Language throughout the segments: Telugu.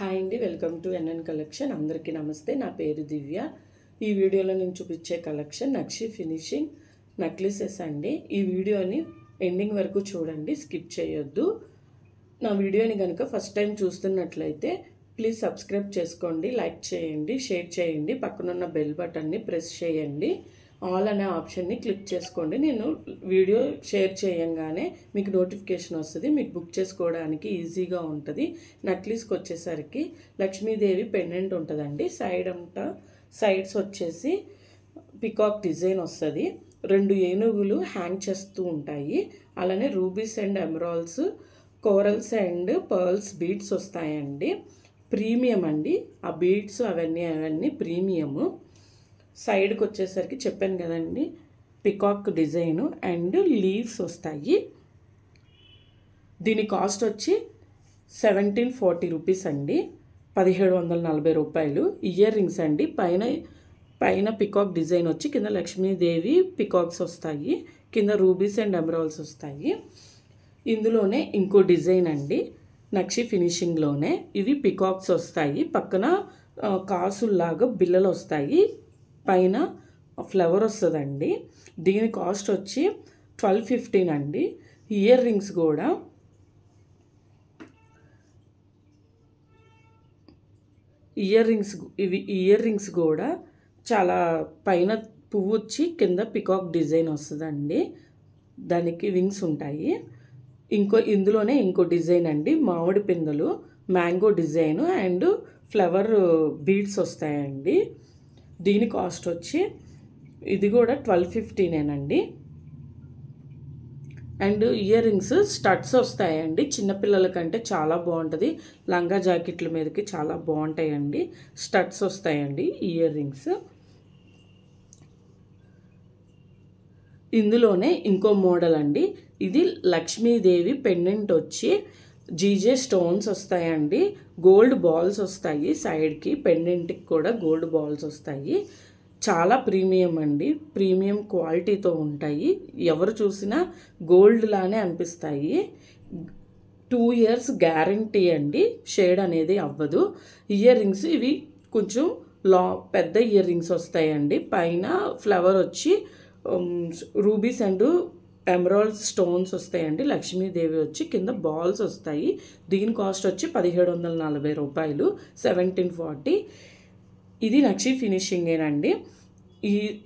హాయ్ అండి, వెల్కమ్ టు ఎన్ఎన్ కలెక్షన్. అందరికీ నమస్తే. నా పేరు దివ్య. ఈ వీడియోలో నేను చూపించే కలెక్షన్ నక్షి ఫినిషింగ్ నెక్లెసెస్ అండి. ఈ వీడియోని ఎండింగ్ వరకు చూడండి, స్కిప్ చేయొద్దు. నా వీడియోని కనుక ఫస్ట్ టైం చూస్తున్నట్లయితే ప్లీజ్ సబ్స్క్రైబ్ చేసుకోండి, లైక్ చేయండి, షేర్ చేయండి, పక్కనున్న బెల్ బటన్ని ప్రెస్ చేయండి, ఆల్ అనే ఆప్షన్ని క్లిక్ చేసుకోండి. నేను వీడియో షేర్ చేయంగానే మీకు నోటిఫికేషన్ వస్తుంది, మీకు బుక్ చేసుకోవడానికి ఈజీగా ఉంటుంది. నెక్లెస్కి వచ్చేసరికి లక్ష్మీదేవి పెండెంట్ ఉంటుందండి. సైడ్స్ వచ్చేసి పికాక్ డిజైన్ వస్తుంది. 2 ఏనుగులు హ్యాంగ్ చేస్తూ ఉంటాయి. అలానే rubies and emeralds, corals and pearls beads వస్తాయండి. ప్రీమియం అండి ఆ బీడ్స్, అవన్నీ ప్రీమియము. సైడ్కి వచ్చేసరికి చెప్పాను కదండి, పికాక్ డిజైను అండ్ లీవ్స్ వస్తాయి. దీని కాస్ట్ వచ్చి 1740 రూపీస్ అండి, 1740 రూపాయలు. ఇయర్ రింగ్స్ అండి, పైన పికాక్ డిజైన్ వచ్చి కింద లక్ష్మీదేవి పికాక్స్ వస్తాయి, కింద రూబీస్ అండ్ ఎమరాల్డ్స్ వస్తాయి. ఇందులోనే ఇంకో డిజైన్ అండి, నక్షి ఫినిషింగ్లోనే ఇవి పికాక్స్ వస్తాయి. పక్కన కాసుల్లాగా బిల్లలు వస్తాయి, పైన ఫ్లవర్ వస్తుందండి. దీని కాస్ట్ వచ్చి 1215 అండి. ఇయర్ రింగ్స్ కూడా ఇయర్ రింగ్స్ కూడా చాలా పైన పువ్వు వచ్చి కింద పికాక్ డిజైన్ వస్తుందండి, దానికి వింగ్స్ ఉంటాయి. ఇందులోనే ఇంకో డిజైన్ అండి, మామిడి పిందెలు, mango design and flower beads వస్తాయండి. దీని కాస్ట్ వచ్చి ఇది కూడా 1215 అండ్ ఇయర్ రింగ్స్ స్టడ్స్ వస్తాయండి. చిన్నపిల్లల కంటే చాలా బాగుంటుంది, లంగా జాకెట్ల మీదకి చాలా బాగుంటాయండి. స్టడ్స్ వస్తాయండి ఇయర్ రింగ్స్. ఇందులోనే ఇంకో మోడల్ అండి, ఇది లక్ష్మీదేవి పెండెంట్ వచ్చి జీజే స్టోన్స్ వస్తాయండి, గోల్డ్ బాల్స్ వస్తాయి సైడ్కి, పెండెంట్కి కూడా గోల్డ్ బాల్స్ వస్తాయి. చాలా ప్రీమియం అండి, ప్రీమియం క్వాలిటీతో ఉంటాయి. ఎవరు చూసినా గోల్డ్ లానే అనిపిస్తాయి. 2 years గ్యారంటీ అండి, షేడ్ అనేది అవ్వదు. ఇయర్ రింగ్స్ ఇవి కొంచెం పెద్ద ఇయర్ రింగ్స్ వస్తాయండి. పైన ఫ్లవర్ వచ్చి రూబీస్ అండ్ ఎమరాల్డ్ స్టోన్స్ వస్తాయండి. లక్ష్మీదేవి వచ్చి కింద బాల్స్ వస్తాయి. దీని కాస్ట్ వచ్చి 1740 రూపాయలు, 1740. ఇది నక్షి ఫినిషింగేనండి.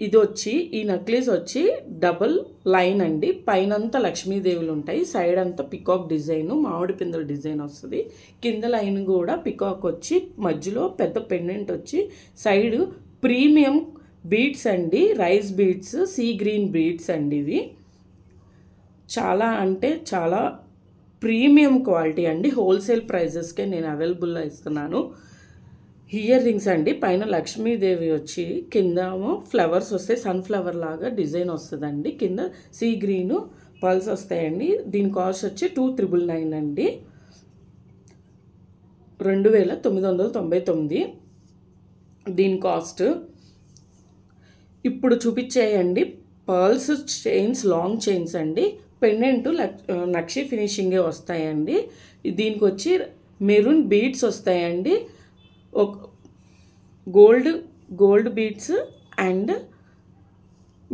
ఇది వచ్చి ఈ నెక్లెస్ వచ్చి డబుల్ లైన్ అండి. పైనంతా లక్ష్మీదేవులు ఉంటాయి, సైడ్ అంతా పికాక్ డిజైన్, మామిడి పిందెల డిజైన్ వస్తుంది. కింద లైన్ కూడా పికాక్ వచ్చి, మధ్యలో పెద్ద పెండెంట్ వచ్చి, సైడ్ ప్రీమియం బీడ్స్ అండి, rice beads, sea green beads అండి. ఇవి చాలా అంటే చాలా ప్రీమియం క్వాలిటీ అండి. హోల్సేల్ ప్రైజెస్కే నేను అవైలబుల్లో ఇస్తున్నాను. ఇయర్ రింగ్స్ అండి, పైన లక్ష్మీదేవి వచ్చి కింద ఫ్లవర్స్ వస్తాయి, సన్ఫ్లవర్ లాగా డిజైన్ వస్తుందండి, కింద సీ గ్రీన్ పల్స్ వస్తాయండి. దీని కాస్ట్ వచ్చి 2999 అండి, 2999 దీని కాస్ట్. ఇప్పుడు చూపించేయండి పర్ల్స్ చైన్స్, లాంగ్ చైన్స్ అండి. పెండెంట్ నక్షి ఫినిషింగే వస్తాయండి. దీనికి వచ్చి మెరూన్ బీడ్స్ వస్తాయండి, ఒక gold beads and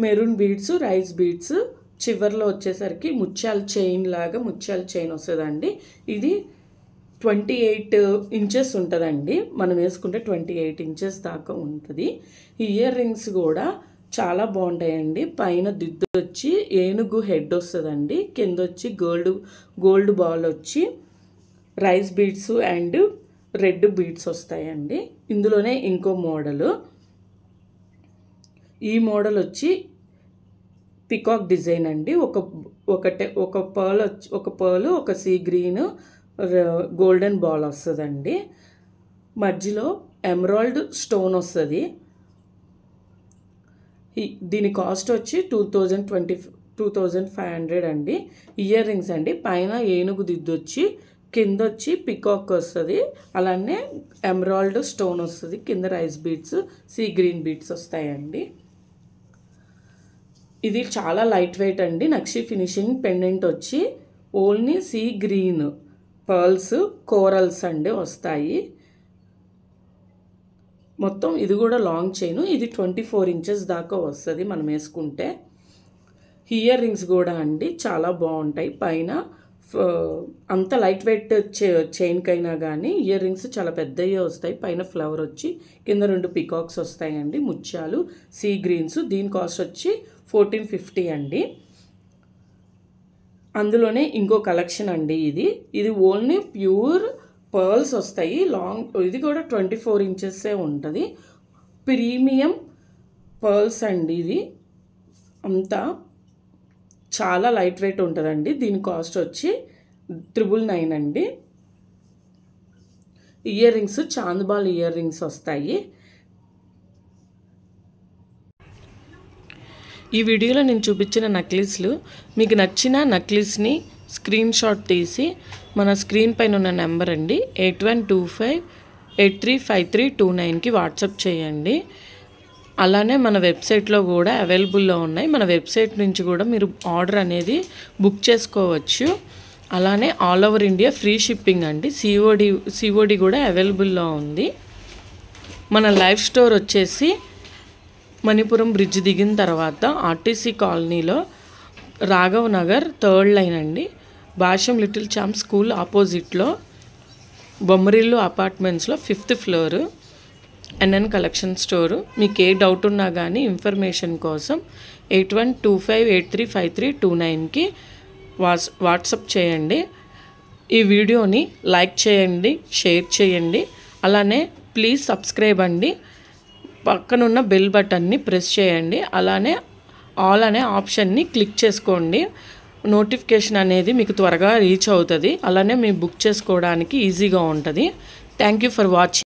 maroon beads, rice beads. చివర్లో వచ్చేసరికి ముత్యాల చైన్ వస్తుందండి. ఇది 28 ఇంచెస్ ఉంటుందండి, మనం వేసుకుంటే 28 ఇంచెస్ దాకా ఉంటుంది. ఇయర్ రింగ్స్ కూడా చాలా బాగుంటాయండి. పైన దిద్దు వచ్చి ఏనుగు హెడ్ వస్తుందండి, కింద వచ్చి గోల్డ్ బాల్ వచ్చి rice beads and red beads వస్తాయండి. ఇందులోనే ఇంకో మోడలు, ఈ మోడల్ వచ్చి పికాక్ డిజైన్ అండి. ఒక పర్ల్, ఒక సీ గ్రీన్ గోల్డెన్ బాల్ వస్తుందండి, మధ్యలో ఎమరాల్డ్ స్టోన్ వస్తుంది. దీని కాస్ట్ వచ్చి 2500 అండి. ఇయర్ రింగ్స్ అండి, పైన ఏనుగు దిద్దు వచ్చి, కింద వచ్చి పికాక్ వస్తుంది, అలానే ఎమరాల్డ్ స్టోన్ వస్తుంది, కింద rice beads, sea green beads వస్తాయండి. ఇది చాలా లైట్ వెయిట్ అండి. నక్షి ఫినిషింగ్ పెండెంట్ వచ్చి only sea green pearls, corals అండి వస్తాయి. మొత్తం ఇది కూడా లాంగ్ చైన్, ఇది 24 ఇంచెస్ దాకా వస్తుంది మనం వేసుకుంటే. ఇయర్ రింగ్స్ కూడా అండి చాలా బాగుంటాయి. పైన అంత లైట్ వెయిట్ చైన్కైనా కానీ ఇయర్ రింగ్స్ చాలా పెద్దవి వస్తాయి. పైన ఫ్లవర్ వచ్చి కింద 2 పికాక్స్ వస్తాయండి, ముత్యాలు సీ గ్రీన్స్. దీని కాస్ట్ వచ్చి 1450 అండి. అందులోనే ఇంకో కలెక్షన్ అండి, ఇది ఓన్లీ ప్యూర్ పర్ల్స్ వస్తాయి. లాంగ్, ఇది కూడా 24 ఇంచెస్సే ఉంటుంది. ప్రీమియం పర్ల్స్ అండి. ఇది అంతా చాలా లైట్ వెయిట్ ఉంటుందండి. దీని కాస్ట్ వచ్చి 999 అండి. ఇయర్ రింగ్స్ చాంద్బాల్ ఇయర్ రింగ్స్ వస్తాయి. ఈ వీడియోలో నేను చూపించిన నక్లీస్లు మీకు నచ్చిన నక్లీస్ని స్క్రీన్ షాట్ తీసి మన స్క్రీన్ పైన ఉన్న నెంబర్ అండి 8125835329కి వాట్సాప్ చేయండి. అలానే మన వెబ్సైట్లో కూడా అవైలబుల్లో ఉన్నాయి. మన వెబ్సైట్ నుంచి కూడా మీరు ఆర్డర్ అనేది బుక్ చేసుకోవచ్చు. అలానే all over India free shipping అండి. సిఓడి కూడా అవైలబుల్లో ఉంది. మన లైవ్ స్టోర్ వచ్చేసి మణిపురం బ్రిడ్జ్ దిగిన తర్వాత ఆర్టీసీ కాలనీలో రాఘవ్ నగర్ 3rd లైన్ అండి. భాష్యం లిటిల్ ఛాంప్ స్కూల్ ఆపోజిట్లో బొమ్మరిల్లు అపార్ట్మెంట్స్లో 5th floor NN collection store. మీకు ఏ డౌట్ ఉన్నా కానీ ఇన్ఫర్మేషన్ కోసం 8125835329కి వాట్సాప్ చేయండి. ఈ వీడియోని లైక్ చేయండి, షేర్ చేయండి. అలానే ప్లీజ్ సబ్స్క్రైబ్ అండి. పక్కనున్న బెల్ బటన్ని ప్రెస్ చేయండి. అలానే ఆల్ అనే ఆప్షన్ని క్లిక్ చేసుకోండి. నోటిఫికేషన్ అనేది మీకు త్వరగా రీచ్ అవుతుంది. అలానే మీరు బుక్ చేసుకోవడానికి ఈజీగా ఉంటుంది. Thank you for watching.